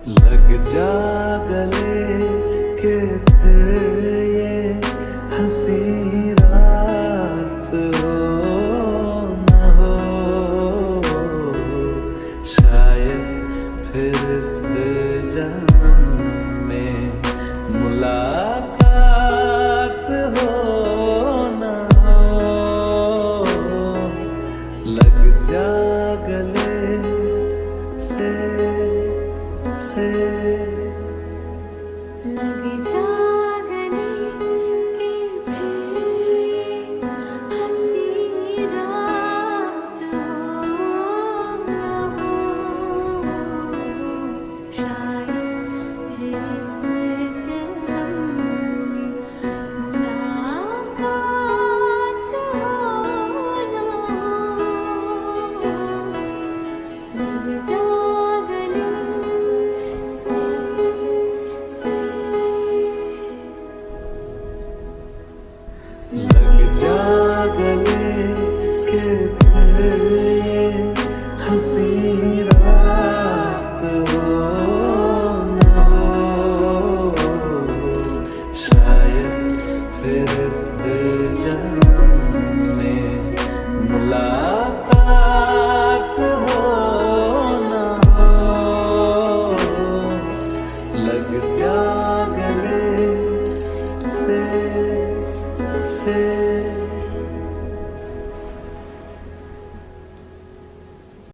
लग जा गले के फिर ये हंसी रात हो न हो, शायद फिर से जन्म में मुलाकात हो न हो। लग जा गले से लग जा